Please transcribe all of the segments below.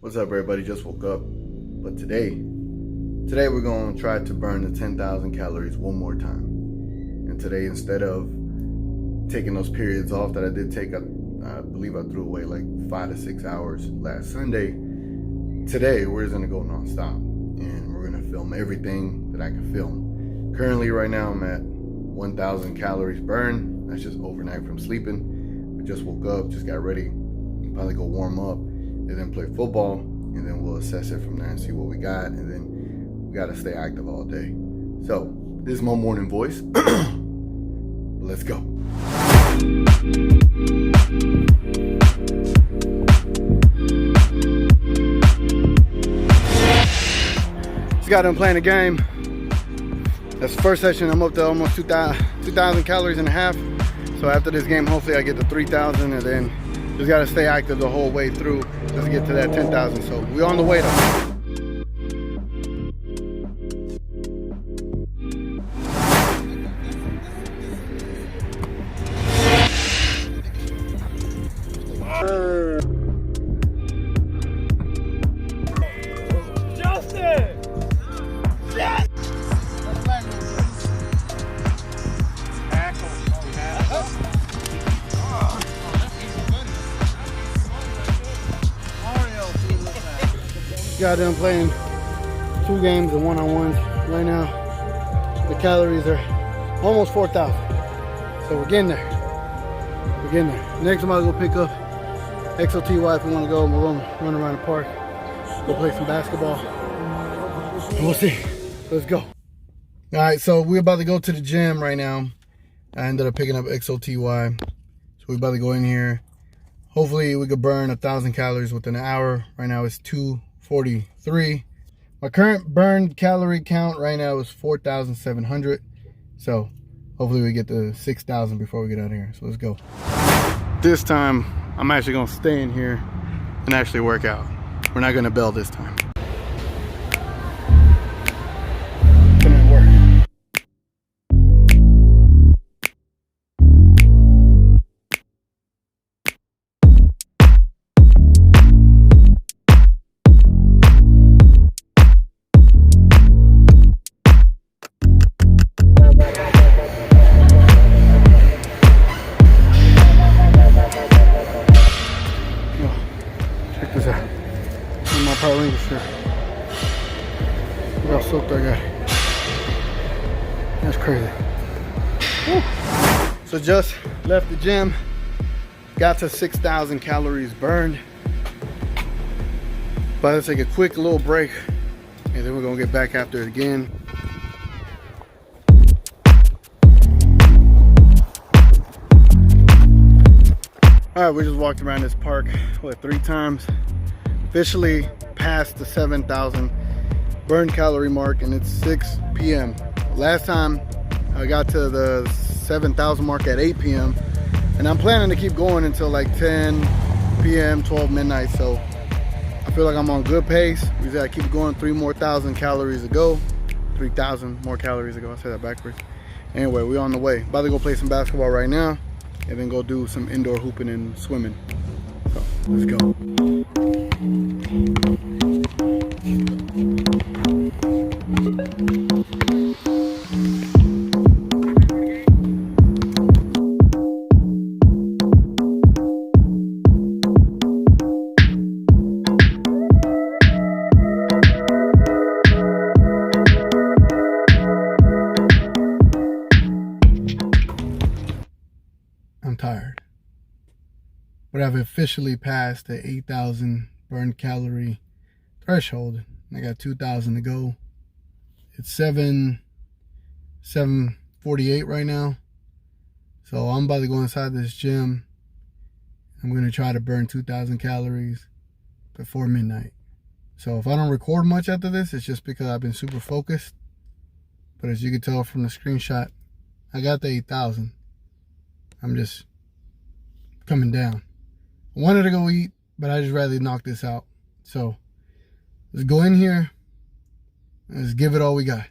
What's up, everybody? Just woke up. But today we're going to try to burn the 10,000 calories one more time. And today, instead of taking those periods off that I did take, I believe I threw away like 5 to 6 hours last Sunday. Today, we're just going to go nonstop. And we're going to film everything that I can film. Currently, right now, I'm at 1,000 calories burned. That's just overnight from sleeping. We just woke up, just got ready. Probably go warm up and then play football, and then we'll assess it from there and see what we got, and then we got to stay active all day. So this is my morning voice. Let's go. Just got done playing a game. That's the first session. I'm up to almost 2,000 calories and a half. So after this game, hopefully I get to 3,000, and then just got to stay active the whole way through just to get to that 10,000. So we're on the way though. Got done playing 2 games and one-on-ones. Right now, the calories are almost 4,000. So we're getting there. We're getting there. Next, I'm about to go pick up XOTY if we want to go. We're going to run around the park, go play some basketball. And we'll see. Let's go. All right, so we're about to go to the gym right now. I ended up picking up XOTY. So we're about to go in here. Hopefully, we could burn 1,000 calories within an hour. Right now, it's 2:43. My current burned calorie count right now is 4,700. So hopefully we get to 6,000 before we get out of here. So let's go. This time I'm actually gonna stay in here and actually work out. We're not gonna bell this time. Gonna work. Check this out. In my Power Ranger shirt. Look how soaked I got. That's crazy. Woo. So just left the gym. Got to 6,000 calories burned. But let's take a quick little break, and then we're gonna get back after it again. All right, we just walked around this park, 3 times. Officially passed the 7,000 burn calorie mark, and it's 6 p.m. Last time I got to the 7,000 mark at 8 p.m. and I'm planning to keep going until like 10 p.m., 12 midnight. So I feel like I'm on good pace. We just gotta keep going. 3,000 calories to go. 3,000 more calories to go. I said that backwards. Anyway, we're on the way. About to go play some basketball right now, and then go do some indoor hooping and swimming. So let's go. I'm tired, but I've officially passed the 8,000 burn calorie threshold. I got 2,000 to go. It's 7:48 right now. So I'm about to go inside this gym. I'm going to try to burn 2,000 calories before midnight. So if I don't record much after this, it's just because I've been super focused. But as you can tell from the screenshot, I got the 8,000. I'm just coming down. I wanted to go eat, but I just rather knock this out. So let's go in here and let's give it all we got.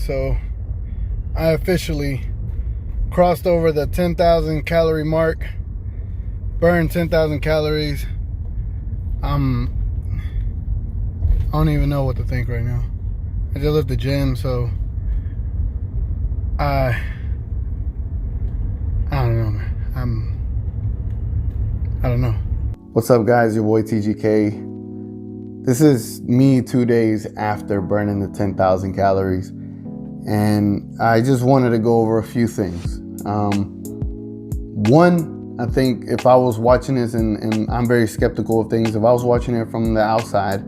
guys. So I officially crossed over the 10,000 calorie mark, burned 10,000 calories. I don't even know what to think right now. I just left the gym, so I don't know, man. I don't know. What's up, guys? Your boy TGK. This is me 2 days after burning the 10,000 calories, and I just wanted to go over a few things. One, I think if I was watching this, and I'm very skeptical of things, if I was watching it from the outside,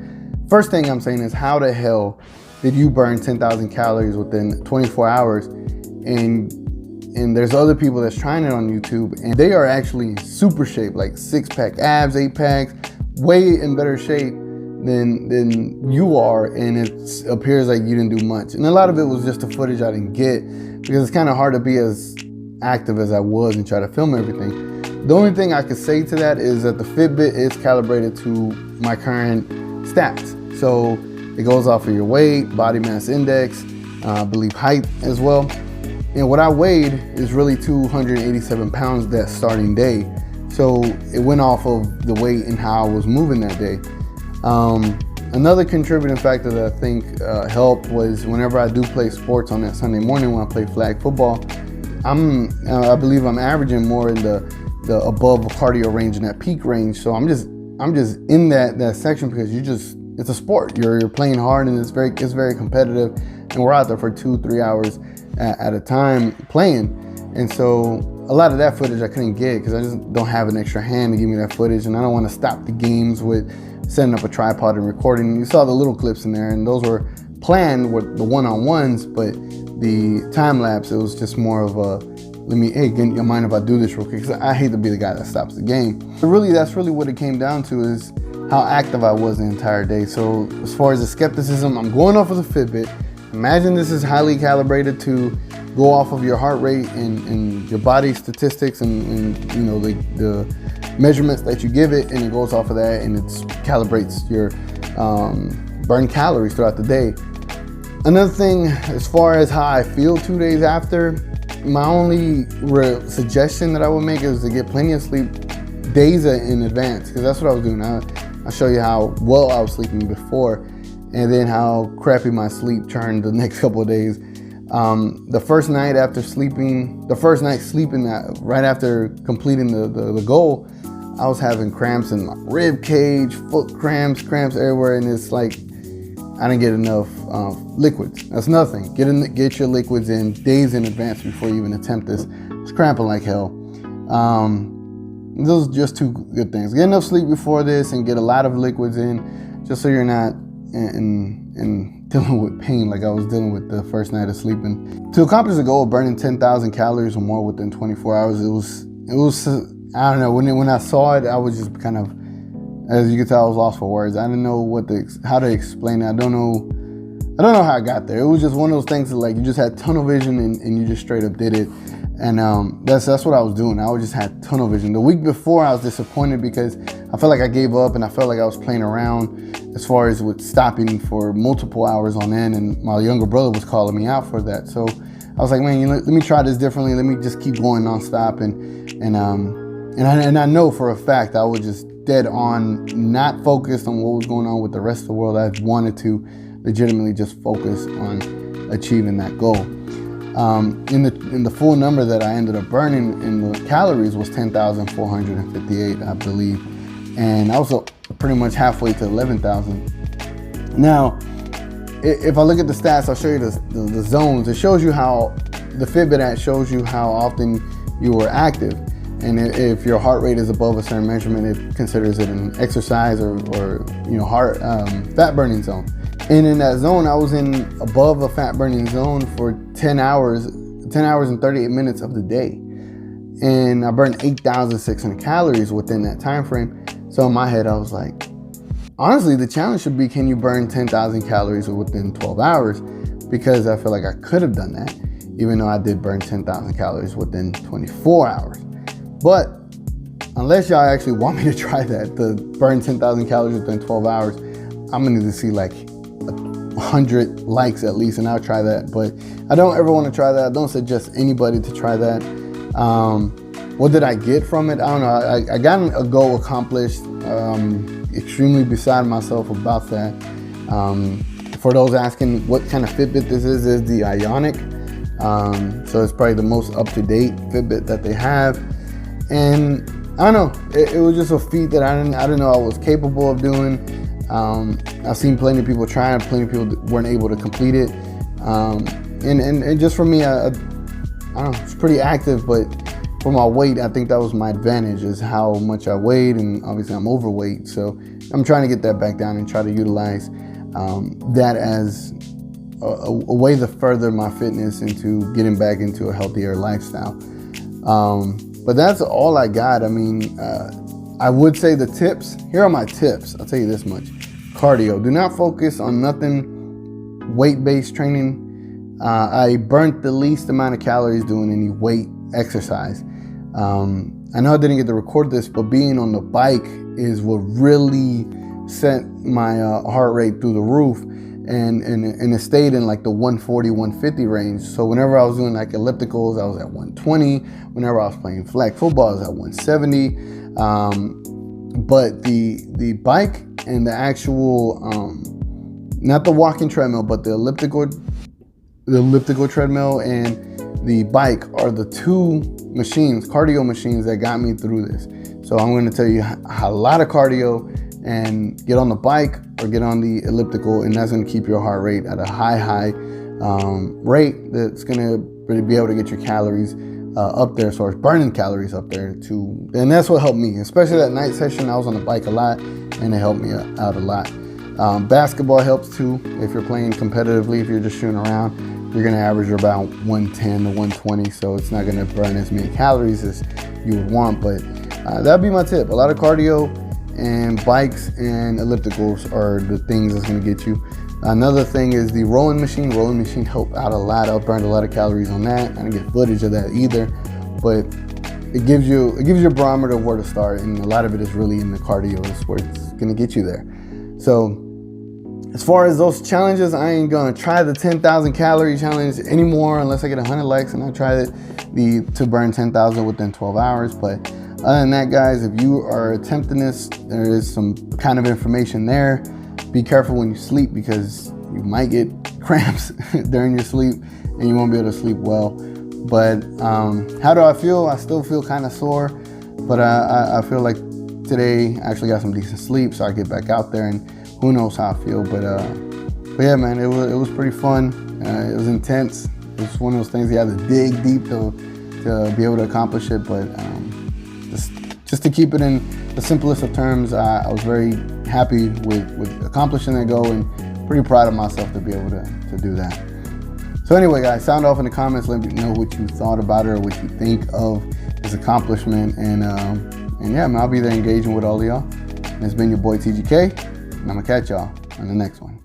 first thing I'm saying is, how the hell did you burn 10,000 calories within 24 hours? And there's other people that's trying it on YouTube, and they are actually in super shape, like 6-pack abs, 8-packs, way in better shape than you are, and it appears like you didn't do much. And a lot of it was just the footage I didn't get, because it's kind of hard to be as active as I was and try to film everything. The only thing I could say to that is that the Fitbit is calibrated to my current stats. So it goes off of your weight, body mass index, I believe height as well. And what I weighed is really 287 pounds that starting day. So it went off of the weight and how I was moving that day. Another contributing factor that I think helped was whenever I do play sports on that Sunday morning when I play flag football, I believe I'm averaging more in the above cardio range and that peak range. So I'm just in that section, because it's a sport. You're playing hard, and it's very competitive, and we're out there for 2-3 hours at a time playing. And so a lot of that footage I couldn't get because I just don't have an extra hand to give me that footage, and I don't want to stop the games with setting up a tripod and recording. You saw the little clips in there, and those were planned with the one-on-ones, but the time lapse, it was just more of a, hey, get your mind if I do this real quick, because I hate to be the guy that stops the game. But really, that's really what it came down to, is how active I was the entire day. So as far as the skepticism, I'm going off of the Fitbit. Imagine this is highly calibrated to go off of your heart rate and your body statistics and you know, the measurements that you give it, and it goes off of that, and it calibrates your burn calories throughout the day. Another thing, as far as how I feel 2 days after, my only suggestion that I would make is to get plenty of sleep days in advance, because that's what I was doing. I'll show you how well I was sleeping before, and then how crappy my sleep turned the next couple of days. The first night sleeping that right after completing the goal, I was having cramps in my rib cage, foot cramps everywhere, and it's like I didn't get enough liquids. That's nothing. Get your liquids in days in advance before you even attempt this. It's cramping like hell. Those are just two good things. Get enough sleep before this and get a lot of liquids in, just so you're not in dealing with pain like I was dealing with the first night of sleeping. To accomplish the goal of burning 10,000 calories or more within 24 hours, it was I don't know, when I saw it, I was just kind of, as you can tell, I was lost for words. I didn't know how to explain it. I don't know how I got there. It was just one of those things that, like, you just had tunnel vision and you just straight up did it. And that's what I was doing. I just had tunnel vision. The week before, I was disappointed because I felt like I gave up, and I felt like I was playing around as far as with stopping for multiple hours on end, and my younger brother was calling me out for that. So I was like, man, let me try this differently. Let me just keep going nonstop. And I know for a fact I was just dead on, not focused on what was going on with the rest of the world. I wanted to legitimately just focus on achieving that goal. In the full number that I ended up burning in the calories was 10,458, I believe. And I was pretty much halfway to 11,000. Now, if I look at the stats, I'll show you the zones. It shows you how, the Fitbit app shows you how often you were active. And if your heart rate is above a certain measurement, it considers it an exercise or fat burning zone. And in that zone, I was in above a fat burning zone for 10 hours and 38 minutes of the day. And I burned 8,600 calories within that time frame. So in my head, I was like, honestly, the challenge should be, can you burn 10,000 calories within 12 hours? Because I feel like I could have done that, even though I did burn 10,000 calories within 24 hours. But unless y'all actually want me to try that, to burn 10,000 calories within 12 hours, I'm gonna need to see like 100 likes at least, and I'll try that. But I don't ever want to try that. I don't suggest anybody to try that. What did I get from it? I don't know. I got a goal accomplished. Extremely beside myself about that. For those asking what kind of Fitbit this is the Ionic. So it's probably the most up-to-date Fitbit that they have. And I don't know, it was just a feat that I didn't know I was capable of doing. I've seen plenty of people try it, plenty of people weren't able to complete it. And just for me, I don't know, it's pretty active, but for my weight, I think that was my advantage, is how much I weighed, and obviously I'm overweight. So I'm trying to get that back down and try to utilize that as a way to further my fitness into getting back into a healthier lifestyle. But that's all I got. I mean, I would say the tips. Here are my tips. I'll tell you this much. Cardio. Do not focus on nothing weight-based training. I burnt the least amount of calories doing any weight exercise. I know I didn't get to record this, but being on the bike is what really sent my heart rate through the roof, and it stayed in like the 140, 150 range. So whenever I was doing like ellipticals, I was at 120. Whenever I was playing flag football, I was at 170. But the bike and the actual, not the walking treadmill, but the elliptical treadmill and the bike are the two machines, cardio machines, that got me through this. So I'm going to tell you a lot of cardio, and get on the bike or get on the elliptical, and that's going to keep your heart rate at a high rate that's going to really be able to get your calories up there, so it's burning calories up there too. And that's what helped me, especially that night session. I was on the bike a lot, and it helped me out a lot. Basketball helps too. If you're playing competitively, if you're just shooting around, you're going to average about 110 to 120, so it's not going to burn as many calories as you would want. But that'd be my tip. A lot of cardio, and bikes and ellipticals are the things that's going to get you. Another thing is the rowing machine. Rowing machine helped out a lot. I burned a lot of calories on that. I didn't get footage of that either, but it gives you a barometer of where to start, and a lot of it is really in the cardio. Is where it's going to get you there. So as far as those challenges, I ain't going to try the 10,000 calorie challenge anymore unless I get 100 likes, and I tried it to burn 10,000 within 12 hours. But other than that, guys, if you are attempting this, there is some kind of information there. Be careful when you sleep, because you might get cramps during your sleep and you won't be able to sleep well. But how do I feel? I still feel kind of sore, but I feel like today I actually got some decent sleep, so I get back out there, and who knows how I feel. But yeah, man, it was pretty fun. It was intense. It was one of those things you have to dig deep to be able to accomplish it. But just to keep it in the simplest of terms, I was very happy with accomplishing that goal, and pretty proud of myself to be able to do that. So anyway, guys, sound off in the comments. Let me know what you thought about it, or what you think of this accomplishment. And yeah, man, I'll be there engaging with all of y'all. And it's been your boy TGK, and I'm gonna catch y'all on the next one.